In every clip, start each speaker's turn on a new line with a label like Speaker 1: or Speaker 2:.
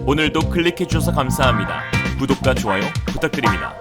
Speaker 1: 오늘도 클릭해주셔서 감사합니다. 구독과 좋아요 부탁드립니다.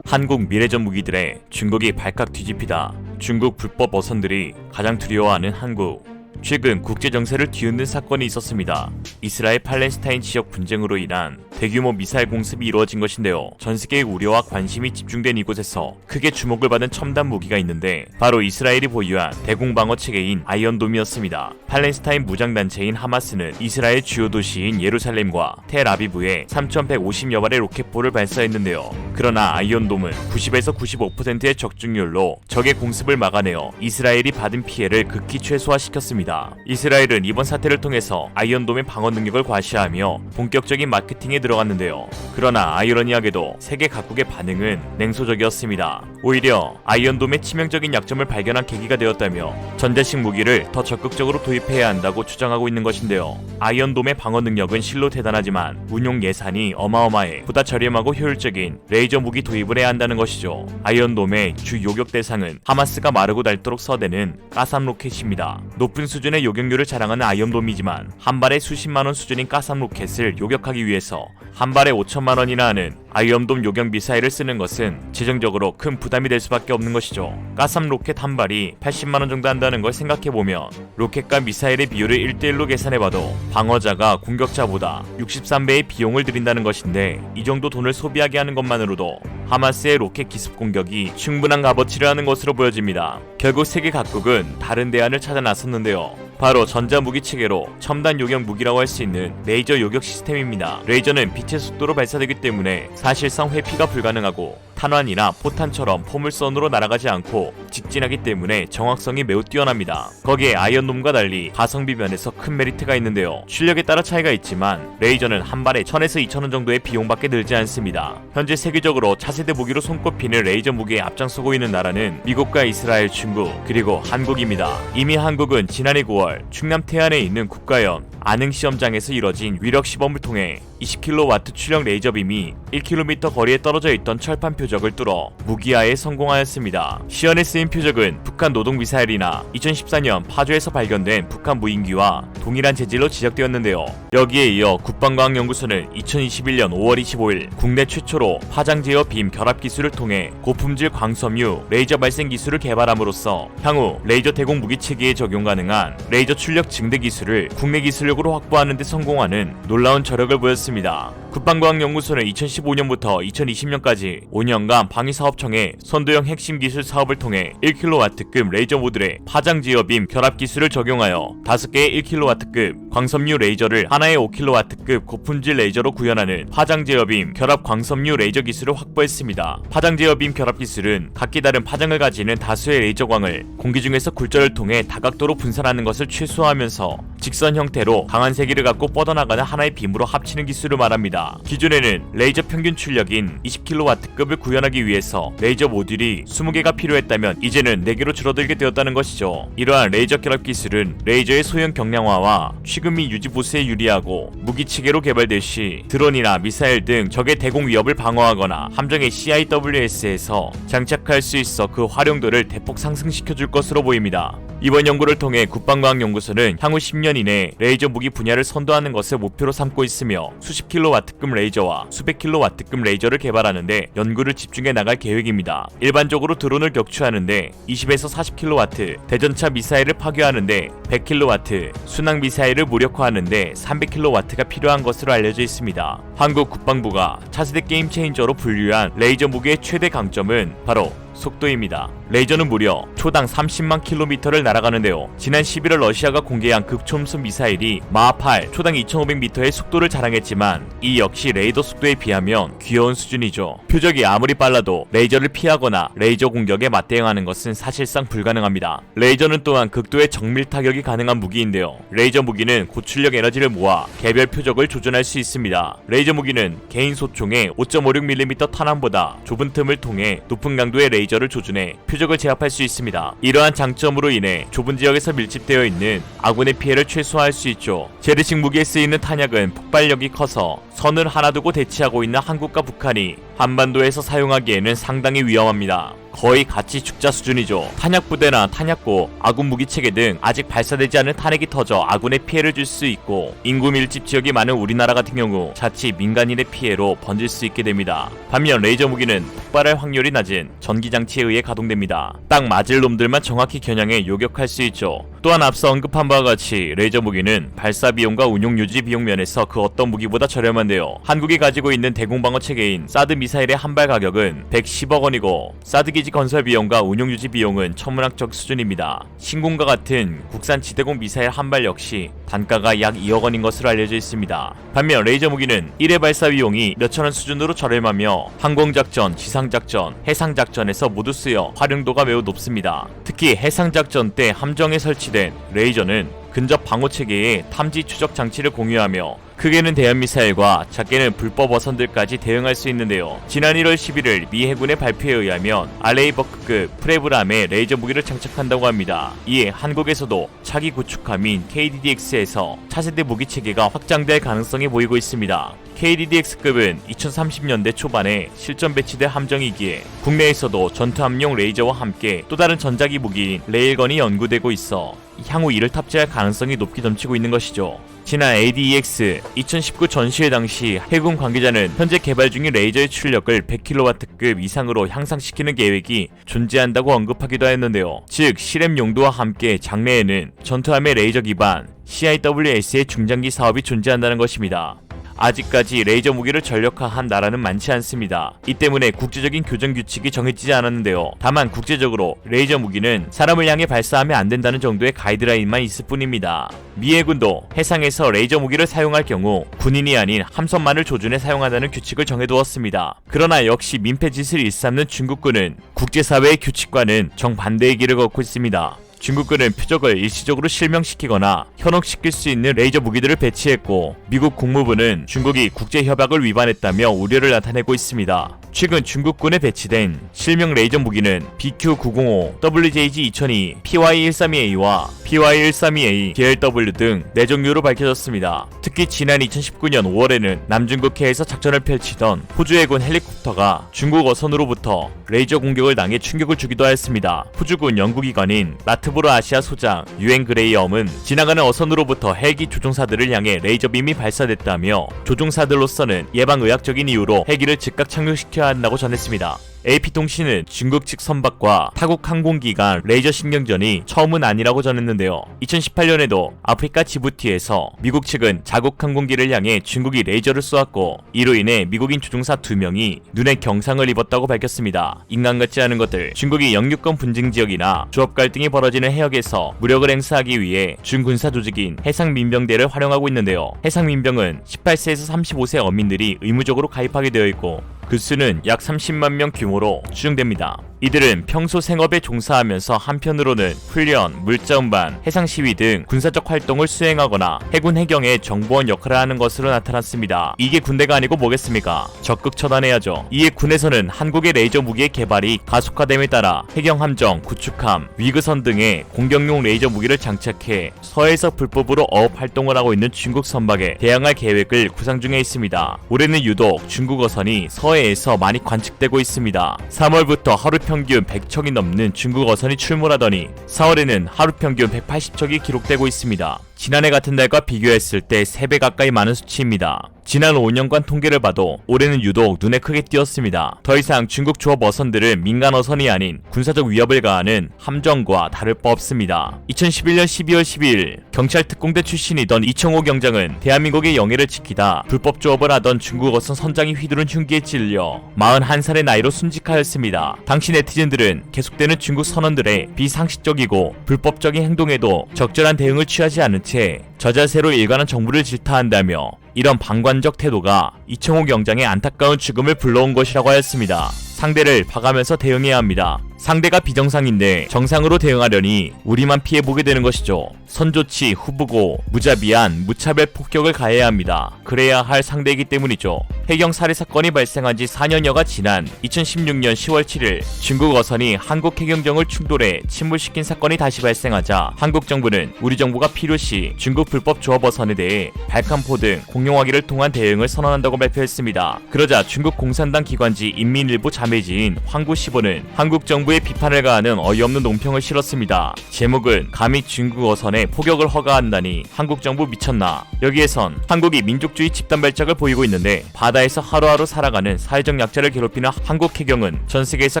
Speaker 1: 한국 미래전 무기들의 중국이 발칵 뒤집히다. 중국 불법 어선들이 가장 두려워하는 한국. 최근 국제정세를 뒤흔든 사건이 있었습니다. 이스라엘 팔레스타인 지역 분쟁으로 인한 대규모 미사일 공습이 이루어진 것인데요. 전세계의 우려와 관심이 집중된 이곳에서 크게 주목을 받은 첨단 무기가 있는데 바로 이스라엘이 보유한 대공방어 체계인 아이언돔이었습니다. 팔레스타인 무장단체인 하마스는 이스라엘 주요 도시인 예루살렘과 텔아비브에 3,150여 발의 로켓포를 발사했는데요. 그러나 아이언돔은 90에서 95%의 적중률로 적의 공습을 막아내어 이스라엘이 받은 피해를 극히 최소화시켰습니다. 이스라엘은 이번 사태를 통해서 아이언돔의 방어 능력을 과시하며 본격적인 마케팅에 들어갔는데요. 그러나 아이러니하게도 세계 각국의 반응은 냉소적이었습니다. 오히려 아이언돔의 치명적인 약점을 발견한 계기가 되었다며 전자식 무기를 더 적극적으로 도입해야 한다고 주장하고 있는 것인데요. 아이언돔의 방어 능력은 실로 대단하지만 운용 예산이 어마어마해 보다 저렴하고 효율적인 레이저 무기 도입을 해야 한다는 것이죠. 아이언돔의 주 요격 대상은 하마스가 마르고 닳도록 서대는 가삼 로켓입니다. 높은 수준의 요격률을 자랑하는 아이언돔이지만 한 발에 수십만원 수준인 가삼 로켓을 요격하기 위해서 한 발에 5천만 원이나 하는 아이언돔 요격 미사일을 쓰는 것은 재정적으로 큰 부담이 될 수밖에 없는 것이죠. 가삼 로켓 한 발이 80만 원 정도 한다는 걸 생각해보면 로켓과 미사일의 비율을 1대1로 계산해봐도 방어자가 공격자보다 63배의 비용을 들인다는 것인데 이 정도 돈을 소비하게 하는 것만으로도 하마스의 로켓 기습 공격이 충분한 값어치를 하는 것으로 보여집니다. 결국 세계 각국은 다른 대안을 찾아 나섰는데요. 바로 전자무기 체계로 첨단 요격 무기라고 할 수 있는 레이저 요격 시스템입니다. 레이저는 빛의 속도로 발사되기 때문에 사실상 회피가 불가능하고 탄환이나 포탄처럼 포물선으로 날아가지 않고 직진하기 때문에 정확성이 매우 뛰어납니다. 거기에 아이언돔과 달리 가성비 면에서 큰 메리트가 있는데요. 출력에 따라 차이가 있지만 레이저는 한 발에 1,000에서 2,000원 정도의 비용밖에 들지 않습니다. 현재 세계적으로 차세대 무기로 손꼽히는 레이저 무기에 앞장서고 있는 나라는 미국과 이스라엘, 중국, 그리고 한국입니다. 이미 한국은 지난해 9월 충남 태안에 있는 국가연 안흥시험장에서 이뤄진 위력 시범을 통해 20kW 출력 레이저빔이 1km 거리에 떨어져 있던 철판 표적을 뚫어 무기화에 성공하였습니다. 시연에 쓰인 표적은 북한 노동미사일이나 2014년 파주에서 발견된 북한 무인기와 동일한 재질로 지적되었는데요. 여기에 이어 국방과학연구소는 2021년 5월 25일 국내 최초로 파장 제어 빔 결합 기술을 통해 고품질 광섬유 레이저 발생 기술을 개발함으로써 향후 레이저 대공 무기 체계에 적용 가능한 레이저 출력 증대 기술을 국내 기술력으로 확보하는 데 성공하는 놀라운 저력을 보였습니다. 국방과학연구소는 2015년부터 2020년까지 5년간 방위사업청의 선도형 핵심 기술 사업을 통해 1kW급 레이저 모듈에 파장 제어빔 결합 기술을 적용하여 5개의 1kW급 광섬유 레이저를 하나의 5kW급 고품질 레이저로 구현하는 파장 제어빔 결합 광섬유 레이저 기술을 확보했습니다. 파장 제어빔 결합 기술은 각기 다른 파장을 가지는 다수의 레이저광을 공기 중에서 굴절을 통해 다각도로 분산하는 것을 최소화하면서 직선 형태로 강한 세기를 갖고 뻗어나가는 하나의 빔으로 합치는 기술을 말합니다. 기존에는 레이저 평균 출력인 20kW급을 구현하기 위해서 레이저 모듈이 20개가 필요했다면 이제는 4개로 줄어들게 되었다는 것이죠. 이러한 레이저 결합 기술은 레이저의 소형 경량화와 취급 및 유지 보수에 유리하고 무기 체계로 개발될 시 드론이나 미사일 등 적의 대공 위협을 방어하거나 함정의 CIWS에서 장착할 수 있어 그 활용도를 대폭 상승시켜줄 것으로 보입니다. 이번 연구를 통해 국방과학연구소는 향후 10년 이내 레이저 무기 분야를 선도하는 것을 목표로 삼고 있으며 수십 킬로와트급 레이저와 수백 킬로와트급 레이저를 개발하는데 연구를 집중해 나갈 계획입니다. 일반적으로 드론을 격추하는데 20에서 40킬로와트, 대전차 미사일을 파괴하는데 100킬로와트, 순항 미사일을 무력화하는데 300킬로와트가 필요한 것으로 알려져 있습니다. 한국 국방부가 차세대 게임 체인저로 분류한 레이저 무기의 최대 강점은 바로 속도입니다. 레이저는 무려 초당 30만 킬로미터를 날아가는데요. 지난 11월 러시아가 공개한 극초음속 미사일이 마하 8, 초당 2500m의 속도를 자랑했지만 이 역시 레이더 속도에 비하면 귀여운 수준이죠. 표적이 아무리 빨라도 레이저를 피하거나 레이저 공격에 맞대응하는 것은 사실상 불가능합니다. 레이저는 또한 극도의 정밀 타격이 가능한 무기인데요. 레이저 무기는 고출력 에너지를 모아 개별 표적을 조준할 수 있습니다. 레이저 무기는 개인 소총의 5.56mm 탄환보다 좁은 틈을 통해 높은 강도의 레이저를 조준해 표적을 제압할 수 있습니다. 이러한 장점으로 인해 좁은 지역에서 밀집되어 있는 아군의 피해를 최소화할 수 있죠. 재래식 무기에 쓰이는 탄약은 폭발력이 커서 선을 하나 두고 대치하고 있는 한국과 북한이 한반도에서 사용하기에는 상당히 위험합니다. 거의 같이 죽자 수준이죠. 탄약부대나 탄약고, 아군 무기체계 등 아직 발사되지 않은 탄핵이 터져 아군에 피해를 줄 수 있고, 인구 밀집 지역이 많은 우리나라 같은 경우 자칫 민간인의 피해로 번질 수 있게 됩니다. 반면 레이저 무기는 폭발할 확률이 낮은 전기장치에 의해 가동됩니다. 딱 맞을 놈들만 정확히 겨냥해 요격할 수 있죠. 또한 앞서 언급한 바와 같이 레이저 무기는 발사 비용과 운용 유지 비용 면에서 그 어떤 무기보다 저렴한데요. 한국이 가지고 있는 대공방어 체계인 사드 미사일의 한 발 가격은 110억 원이고, 사드 기지 건설 비용과 운용 유지 비용은 천문학적 수준입니다. 신궁과 같은 국산 지대공 미사일 한 발 역시 단가가 약 2억 원인 것으로 알려져 있습니다. 반면 레이저 무기는 1회 발사 비용이 몇천원 수준으로 저렴하며 항공작전, 지상작전, 해상작전에서 모두 쓰여 활용도가 매우 높습니다. 특히 해상작전 때 함정에 설치된 레이저는 근접 방어 체계에 탐지 추적 장치를 공유하며 크게는 대한미사일과 작게는 불법 어선들까지 대응할 수 있는데요. 지난 1월 11일 미 해군의 발표에 의하면 알레이버크급 프레브람에 레이저 무기를 장착한다고 합니다. 이에 한국에서도 차기 구축함인 KDDX에서 차세대 무기 체계가 확장될 가능성이 보이고 있습니다. KDDX급은 2030년대 초반에 실전 배치될 함정이기에 국내에서도 전투함용 레이저와 함께 또 다른 전자기 무기인 레일건이 연구되고 있어 향후 이를 탑재할 가능성이 높게 점치고 있는 것이죠. 지난 ADEX 2019 전시회 당시 해군 관계자는 현재 개발 중인 레이저의 출력을 100kW급 이상으로 향상시키는 계획이 존재한다고 언급하기도 했는데요. 즉 실험 용도와 함께 장래에는 전투함의 레이저 기반 CIWS의 중장기 사업이 존재한다는 것입니다. 아직까지 레이저 무기를 전력화한 나라는 많지 않습니다. 이 때문에 국제적인 교전 규칙이 정해지지 않았는데요. 다만 국제적으로 레이저 무기는 사람을 향해 발사하면 안 된다는 정도의 가이드라인만 있을 뿐입니다. 미 해군도 해상에서 레이저 무기를 사용할 경우 군인이 아닌 함선만을 조준해 사용한다는 규칙을 정해두었습니다. 그러나 역시 민폐짓을 일삼는 중국군은 국제사회의 규칙과는 정반대의 길을 걷고 있습니다. 중국군은 표적을 일시적으로 실명시키거나 현혹시킬 수 있는 레이저 무기들을 배치했고, 미국 국무부는 중국이 국제협약을 위반했다며 우려를 나타내고 있습니다. 최근 중국군에 배치된 실명 레이저 무기는 BQ-905, WJG-2002, PY-132A와 PY-132A, DLW 등 4종류로 밝혀졌습니다. 특히 지난 2019년 5월에는 남중국해에서 작전을 펼치던 호주 해군 헬리콥터가 중국 어선으로부터 레이저 공격을 당해 충격을 주기도 하였습니다. 호주군 연구기관인 라트보르 아시아 소장 유엔 그레이엄은 지나가는 어선으로부터 헬기 조종사들을 향해 레이저빔이 발사됐다며 조종사들로서는 예방의학적인 이유로 헬기를 즉각 착륙시켜야 한다고 전했습니다. AP통신은 중국 측 선박과 타국 항공기간 레이저 신경전이 처음은 아니라고 전했는데요. 2018년에도 아프리카 지부티에서 미국 측은 자국 항공기를 향해 중국이 레이저를 쏘았고, 이로 인해 미국인 조종사 2명이 눈에 경상을 입었다고 밝혔습니다. 인간 같지 않은 것들. 중국이 영유권 분쟁 지역이나 조업 갈등이 벌어지는 해역에서 무력을 행사하기 위해 준군사 조직인 해상민병대를 활용하고 있는데요. 해상민병은 18세에서 35세 어민들이 의무적으로 가입하게 되어 있고, 그 수는 약 30만 명 규모로 추정됩니다. 이들은 평소 생업에 종사하면서 한편으로는 훈련, 물자 운반, 해상 시위 등 군사적 활동을 수행하거나 해군 해경의 정보원 역할을 하는 것으로 나타났습니다. 이게 군대가 아니고 뭐겠습니까? 적극 처단해야죠. 이에 군에서는 한국의 레이저 무기의 개발이 가속화됨에 따라 해경 함정, 구축함, 위그선 등의 공격용 레이저 무기를 장착해 서해에서 불법으로 어업 활동을 하고 있는 중국 선박에 대항할 계획을 구상 중에 있습니다. 올해는 유독 중국 어선이 서해에서 많이 관측되고 있습니다. 3월부터 하루 평균 100척이 넘는 중국 어선이 출몰하더니 4월에는 하루 평균 180척이 기록되고 있습니다. 지난해 같은 달과 비교했을 때 3배 가까이 많은 수치입니다. 지난 5년간 통계를 봐도 올해는 유독 눈에 크게 띄었습니다. 더 이상 중국 조업 어선들은 민간 어선이 아닌 군사적 위협을 가하는 함정과 다를 바 없습니다. 2011년 12월 12일 경찰 특공대 출신이던 이청호 경장은 대한민국의 영해를 지키다 불법 조업을 하던 중국 어선 선장이 휘두른 흉기에 찔려 41살의 나이로 순직하였습니다. 당시 네티즌들은 계속되는 중국 선원들의 비상식적이고 불법적인 행동에도 적절한 대응을 취하지 않은 채 저자세로 일관한 정부를 질타한다며 이런 방관적 태도가 이청호 경장의 안타까운 죽음을 불러온 것이라고 하였습니다. 상대를 봐가면서 대응해야 합니다. 상대가 비정상인데 정상으로 대응하려니 우리만 피해보게 되는 것이죠. 선조치, 후보고, 무자비한, 무차별 폭격을 가해야 합니다. 그래야 할 상대이기 때문이죠. 해경 살해 사건이 발생한 지 4년여가 지난 2016년 10월 7일 중국 어선이 한국 해경정을 충돌해 침몰시킨 사건이 다시 발생하자 한국 정부는 우리 정부가 필요시 중국 불법 조업 어선에 대해 발칸포 등 공용화기를 통한 대응을 선언한다고 발표했습니다. 그러자 중국 공산당 기관지 인민일보 자매지인 황구시보는 한국 정부의 비판을 가하는 어이없는 논평을 실었습니다. 제목은 감히 중국 어선에 포격을 허가한다니 한국 정부 미쳤나. 여기에선 한국이 민족주의 집단 발작을 보이고 있는데 바다에서 하루하루 살아가는 사회적 약자를 괴롭히는 한국 해경은 전 세계에서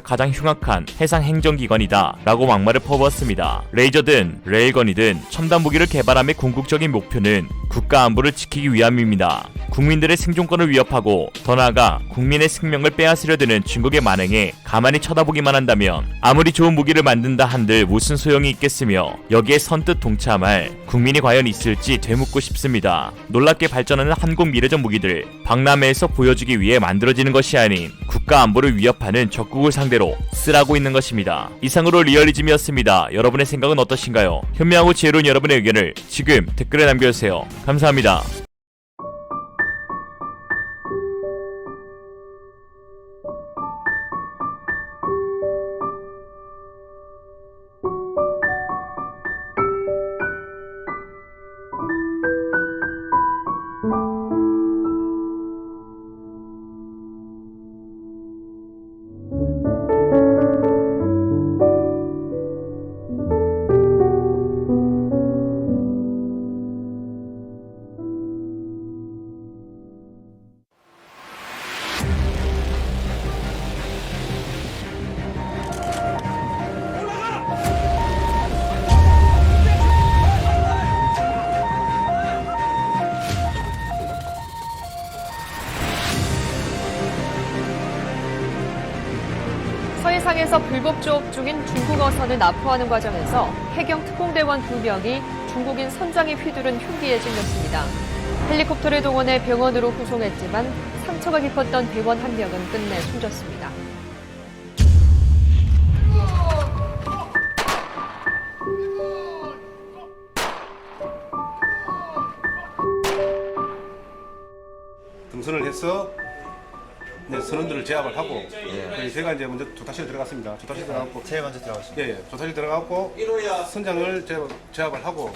Speaker 1: 가장 흉악한 해상 행정기관이다 라고 막말을 퍼부었습니다. 레이저든 레일건이든 첨단 무기를 개발함의 궁극적인 목표는 국가 안보를 지키기 위함입니다. 국민들의 생존권을 위협하고 더 나아가 국민의 생명을 빼앗으려 드는 중국의 만행에 가만히 쳐다보기만 한다면 아무리 좋은 무기를 만든다 한들 무슨 소용이 있겠으며 여기에 선뜻 동참할 국민이 과연 있을지 되묻고 싶습니다. 놀랍게 발전하는 한국 미래적 무기들 박람회에서 보여주기 위해 만들어지는 것이 아닌 국가 안보를 위협하는 적국을 상대로 쓰라고 있는 것입니다. 이상으로 리얼리즘이었습니다. 여러분의 생각은 어떠신가요? 현명하고 지혜로운 여러분의 의견을 지금 댓글에 남겨주세요. 감사합니다.
Speaker 2: 서해상에서 불법 조업 중인 중국 어선을 납포하는 과정에서 해경 특공대원 2명이 중국인 선장에 휘두른 흉기에 찔렸습니다. 헬리콥터를 동원해 병원으로 후송했지만 상처가 깊었던 대원 1명은 끝내 숨졌습니다.
Speaker 3: 등선을 해서 선원들을 제압을 하고 제가 이제 먼저 조타실에 들어갔습니다. 조타실 들어가고
Speaker 4: 제일 먼저 들어가시죠.
Speaker 3: 조타실 들어가고 선장을 제압을 하고